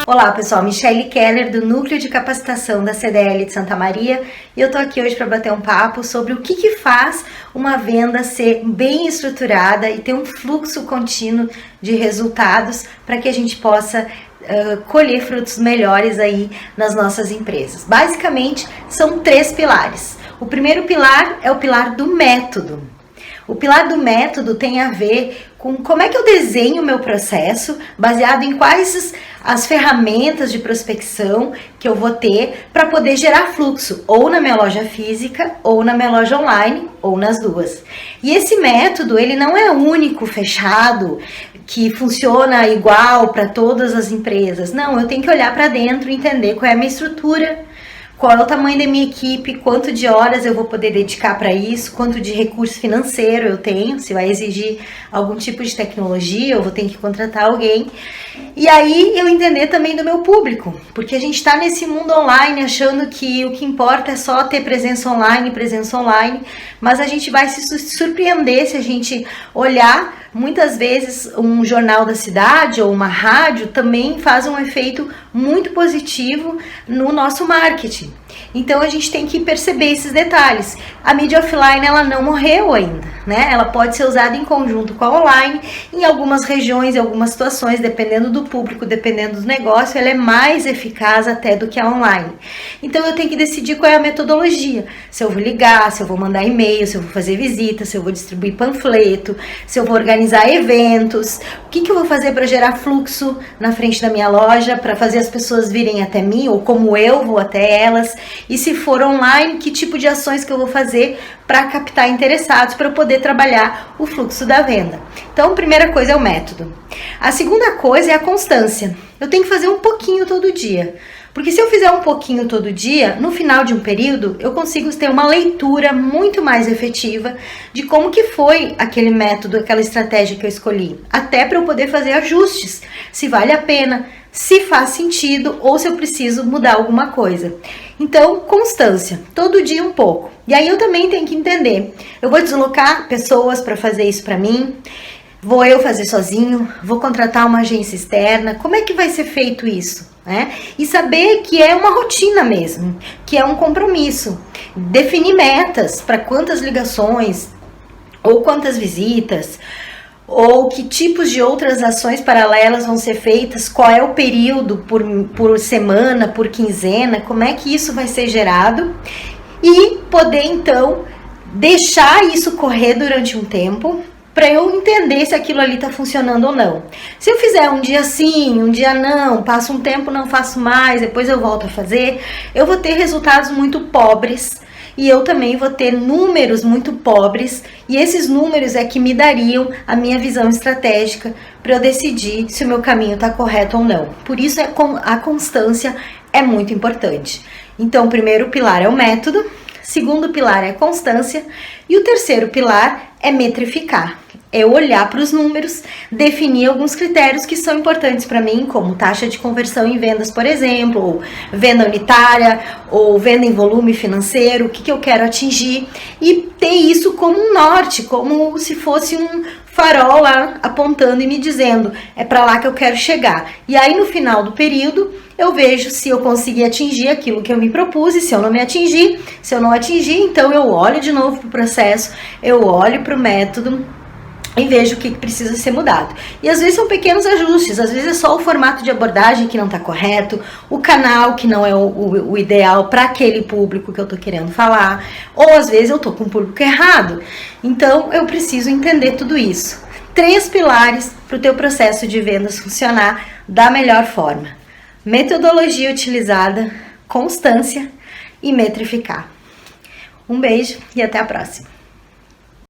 Olá pessoal, Michele Keller do Núcleo de Capacitação da CDL de Santa Maria e eu tô aqui hoje para bater um papo sobre o que faz uma venda ser bem estruturada e ter um fluxo contínuo de resultados para que a gente possa colher frutos melhores aí nas nossas empresas. Basicamente são 3 pilares. O primeiro pilar é o pilar do método. O pilar do método tem a ver com como é que eu desenho o meu processo, baseado em quais as ferramentas de prospecção que eu vou ter para poder gerar fluxo, ou na minha loja física, ou na minha loja online, ou nas duas. E esse método, ele não é único, fechado, que funciona igual para todas as empresas. Não, eu tenho que olhar para dentro e entender qual é a minha estrutura, qual é o tamanho da minha equipe, quanto de horas eu vou poder dedicar para isso, quanto de recurso financeiro eu tenho, se vai exigir algum tipo de tecnologia, eu vou ter que contratar alguém. E aí eu entender também do meu público, porque a gente está nesse mundo online achando que o que importa é só ter presença online, mas a gente vai se surpreender se a gente olhar. Muitas vezes um jornal da cidade ou uma rádio também faz um efeito muito positivo no nosso marketing. Então a gente tem que perceber esses detalhes. A mídia offline ela não morreu ainda, né? Ela pode ser usada em conjunto com a online. Em algumas regiões, em algumas situações, dependendo do público, dependendo do negócio, ela é mais eficaz até do que a online. Então eu tenho que decidir qual é a metodologia. Se eu vou ligar, se eu vou mandar e-mail, se eu vou fazer visita, se eu vou distribuir panfleto, se eu vou organizar eventos, o que eu vou fazer para gerar fluxo na frente da minha loja, para fazer as pessoas virem até mim, ou como eu vou até elas. E se for online, que tipo de ações que eu vou fazer para captar interessados, para eu poder trabalhar o fluxo da venda. Então, a primeira coisa é o método. A segunda coisa é a constância. Eu tenho que fazer um pouquinho todo dia. Porque se eu fizer um pouquinho todo dia, no final de um período, eu consigo ter uma leitura muito mais efetiva de como que foi aquele método, aquela estratégia que eu escolhi. Até para eu poder fazer ajustes, se vale a pena, se faz sentido ou se eu preciso mudar alguma coisa. Então, constância, todo dia um pouco. E aí eu também tenho que entender, eu vou deslocar pessoas para fazer isso para mim, vou eu fazer sozinho, vou contratar uma agência externa, como é que vai ser feito isso? Né? E saber que é uma rotina mesmo, que é um compromisso. Definir metas para quantas ligações ou quantas visitas, ou que tipos de outras ações paralelas vão ser feitas, qual é o período por semana, por quinzena, como é que isso vai ser gerado e poder então deixar isso correr durante um tempo para eu entender se aquilo ali está funcionando ou não. Se eu fizer um dia sim, um dia não, passo um tempo, não faço mais, depois eu volto a fazer, eu vou ter resultados muito pobres. E eu também vou ter números muito pobres, e esses números é que me dariam a minha visão estratégica para eu decidir se o meu caminho está correto ou não. Por isso a constância é muito importante. Então, o primeiro pilar é o método, segundo pilar é a constância, e o terceiro pilar é metrificar. É olhar para os números, definir alguns critérios que são importantes para mim, como taxa de conversão em vendas, por exemplo, ou venda unitária, ou venda em volume financeiro, o que eu quero atingir, e ter isso como um norte, como se fosse um farol lá apontando e me dizendo, é para lá que eu quero chegar. E aí no final do período, eu vejo se eu consegui atingir aquilo que eu me propus, e se eu não me atingir, se eu não atingir, então eu olho de novo para o processo, eu olho para o método, e vejo o que precisa ser mudado. E às vezes são pequenos ajustes, às vezes é só o formato de abordagem que não está correto, o canal que não é o ideal para aquele público que eu estou querendo falar, ou às vezes eu estou com o público errado. Então eu preciso entender tudo isso. 3 pilares para o teu processo de vendas funcionar da melhor forma: metodologia utilizada, constância e metrificar. Um beijo e até a próxima.